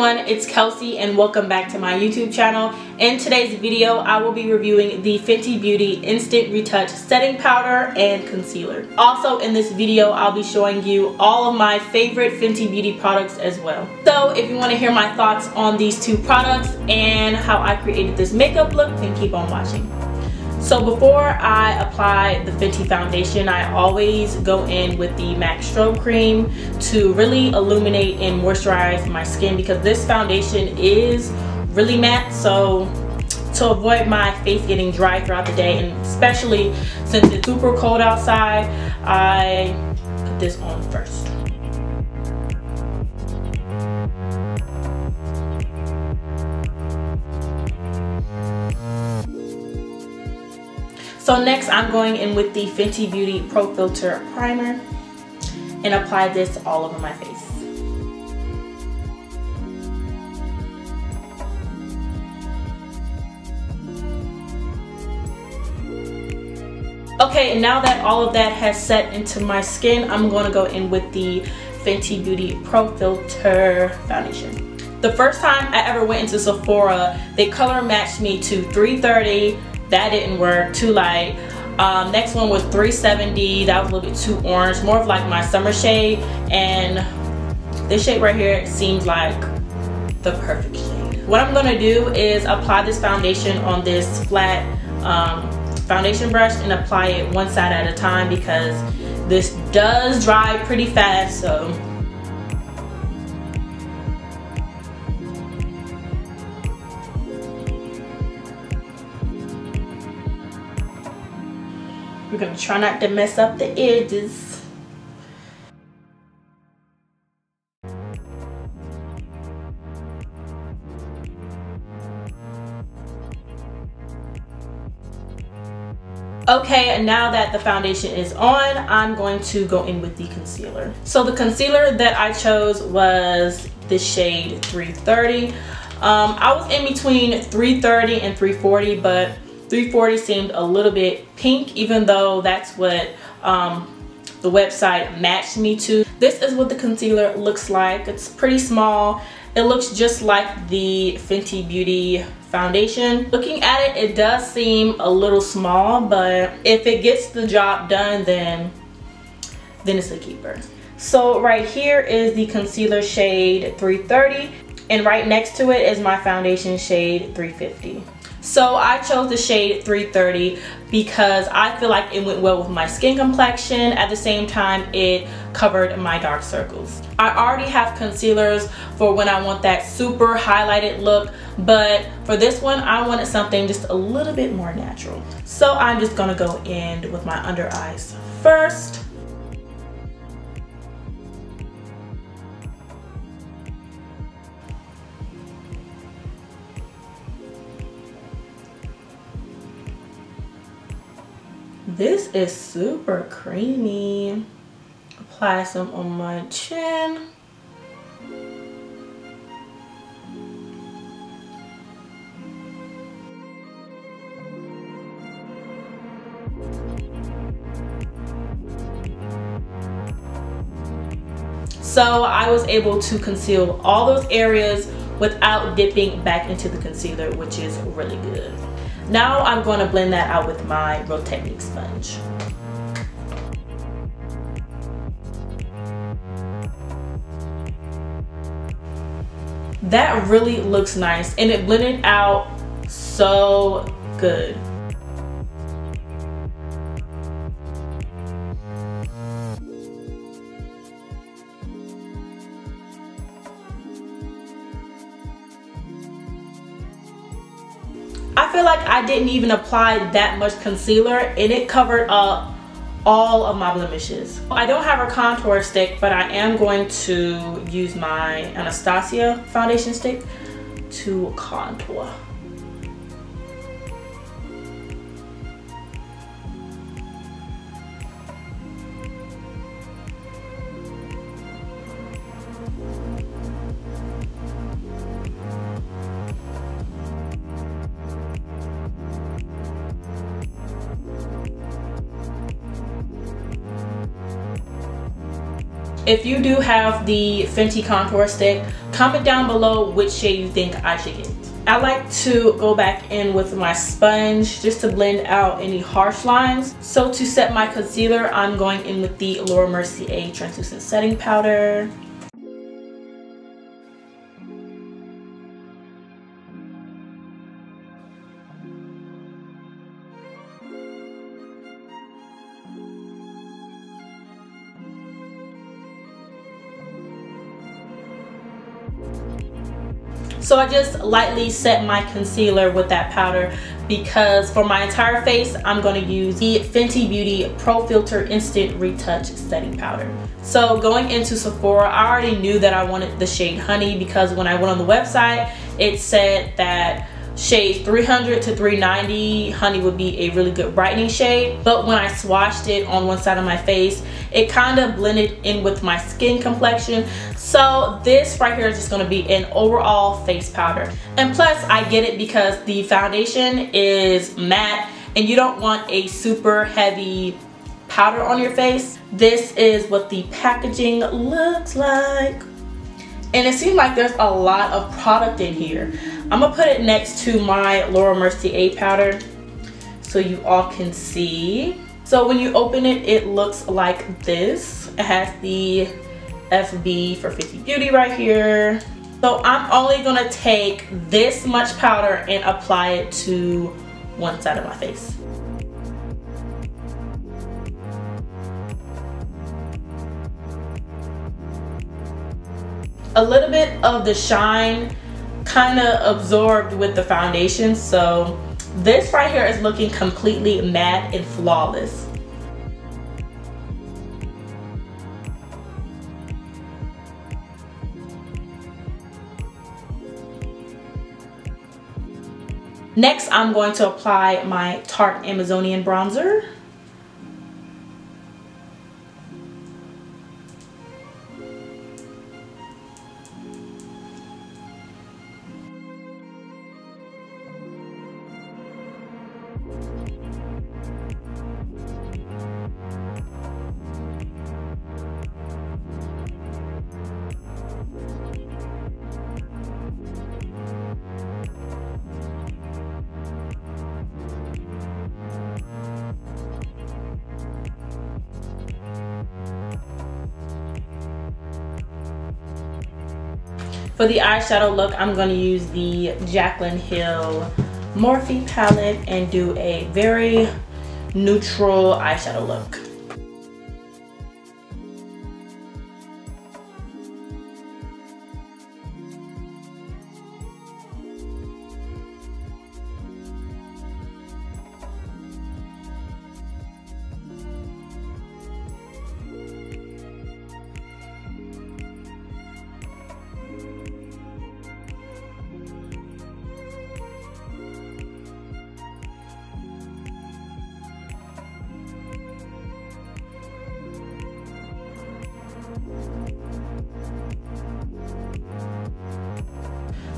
everyone, it's Kelsey and welcome back to my YouTube channel. In today's video, I will be reviewing the Fenty Beauty Instant Retouch Setting Powder and Concealer. Also in this video, I'll be showing you all of my favorite Fenty Beauty products as well. So if you want to hear my thoughts on these two products and how I created this makeup look, then keep on watching. So before I apply the Fenty foundation, I always go in with the MAC Strobe Cream to really illuminate and moisturize my skin because this foundation is really matte. So to avoid my face getting dry throughout the day, and especially since it's super cold outside, I put this on first. So next I'm going in with the Fenty Beauty Pro Filt'r Primer and apply this all over my face. Okay, and now that all of that has set into my skin, I'm going to go in with the Fenty Beauty Pro Filt'r Foundation. The first time I ever went into Sephora, they color matched me to 330. That didn't work, too light. Next one was 370. That was a little bit too orange, more of like my summer shade. And this shade right here seems like the perfect shade. What I'm gonna do is apply this foundation on this flat foundation brush and apply it one side at a time because this does dry pretty fast. So we're gonna try not to mess up the edges. Okay, and now that the foundation is on, I'm going to go in with the concealer. So the concealer that I chose was the shade 330. I was in between 330 and 340, but 340 seemed a little bit pink, even though that's what the website matched me to. This is what the concealer looks like. It's pretty small. It looks just like the Fenty Beauty foundation. Looking at it, it does seem a little small, but if it gets the job done, then it's a keeper. So right here is the concealer shade 330, and right next to it is my foundation shade 350. So I chose the shade 330 because I feel like it went well with my skin complexion. At the same time, it covered my dark circles. I already have concealers for when I want that super highlighted look, but for this one, I wanted something just a little bit more natural. So I'm just gonna go in with my under eyes first. This is super creamy. Apply some on my chin. So I was able to conceal all those areas without dipping back into the concealer, which is really good. Now I'm going to blend that out with my Real Technique sponge. That really looks nice and it blended out so good. I feel like I didn't even apply that much concealer and it covered up all of my blemishes. I don't have a contour stick, but I am going to use my Anastasia foundation stick to contour. if you do have the Fenty contour stick, comment down below which shade you think I should get. I like to go back in with my sponge just to blend out any harsh lines. So to set my concealer, I'm going in with the Laura Mercier translucent setting powder. So I just lightly set my concealer with that powder because for my entire face, I'm going to use the Fenty Beauty Pro Filt'r Instant Retouch Setting Powder. So going into Sephora, I already knew that I wanted the shade Honey because when I went on the website, it said that shades 300 to 390 Honey would be a really good brightening shade. But when I swatched it on one side of my face, it kind of blended in with my skin complexion. So this right here is just going to be an overall face powder. And plus I get it because the foundation is matte and you don't want a super heavy powder on your face. This is what the packaging looks like. And it seems like there's a lot of product in here. I'm gonna put it next to my Laura Mercier powder so you all can see. So when you open it, it looks like this. It has the FB for Fenty Beauty right here. So I'm only gonna take this much powder and apply it to one side of my face. A little bit of the shine kind of absorbed with the foundation, so this right here is looking completely matte and flawless. Next, I'm going to apply my Tarte Amazonian bronzer. For the eyeshadow look, I'm going to use the Jaclyn Hill Morphe palette and do a very neutral eyeshadow look.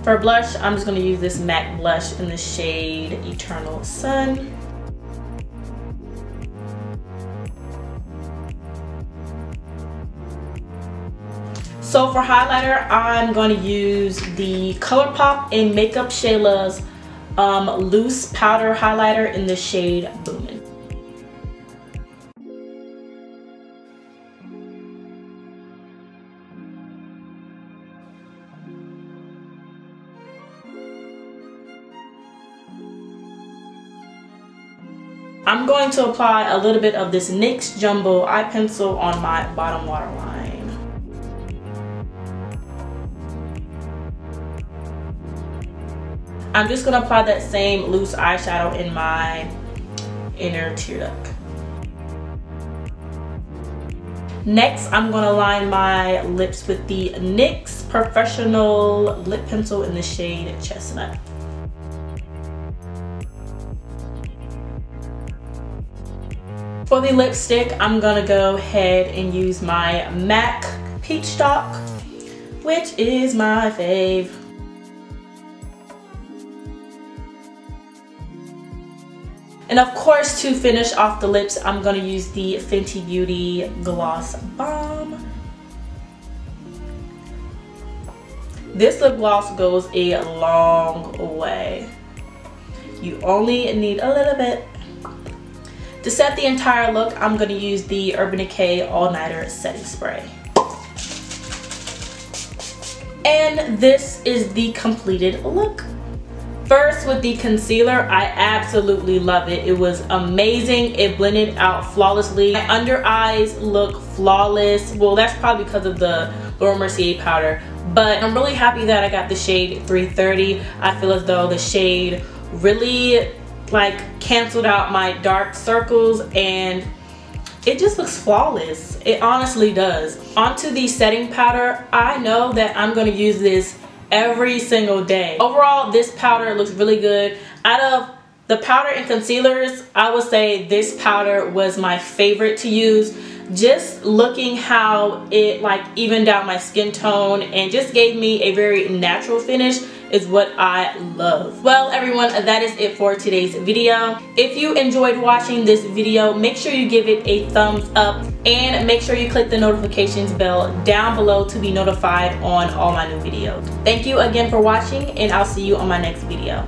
For blush, I'm just going to use this MAC blush in the shade Eternal Sun. So for highlighter, I'm going to use the ColourPop and Makeup Shayla's loose powder highlighter in the shade Boomin'. I'm going to apply a little bit of this NYX Jumbo eye pencil on my bottom waterline. I'm just going to apply that same loose eyeshadow in my inner tear duct. Next, I'm going to line my lips with the NYX Professional Lip Pencil in the shade Chestnut. For the lipstick, I'm gonna go ahead and use my MAC Peach Stock, which is my fave. And of course, to finish off the lips, I'm gonna use the Fenty Beauty Gloss Bomb This lip gloss goes a long way. You only need a little bit. To set the entire look, I'm going to use the Urban Decay All Nighter Setting Spray. And this is the completed look. First, with the concealer, I absolutely love it. It was amazing. It blended out flawlessly. My under eyes look flawless. Well, that's probably because of the Laura Mercier powder. But I'm really happy that I got the shade 330. I feel as though the shade really canceled out my dark circles and it just looks flawless. It honestly does. Onto the setting powder. I know that I'm going to use this every single day. Overall, this powder looks really good. Out of the powder and concealers, I would say this powder was my favorite to use. Just looking how it evened out my skin tone and just gave me a very natural finish is what I love. Well, everyone, that is it for today's video. If you enjoyed watching this video, make sure you give it a thumbs up and make sure you click the notifications bell down below to be notified on all my new videos. Thank you again for watching, and I'll see you on my next video.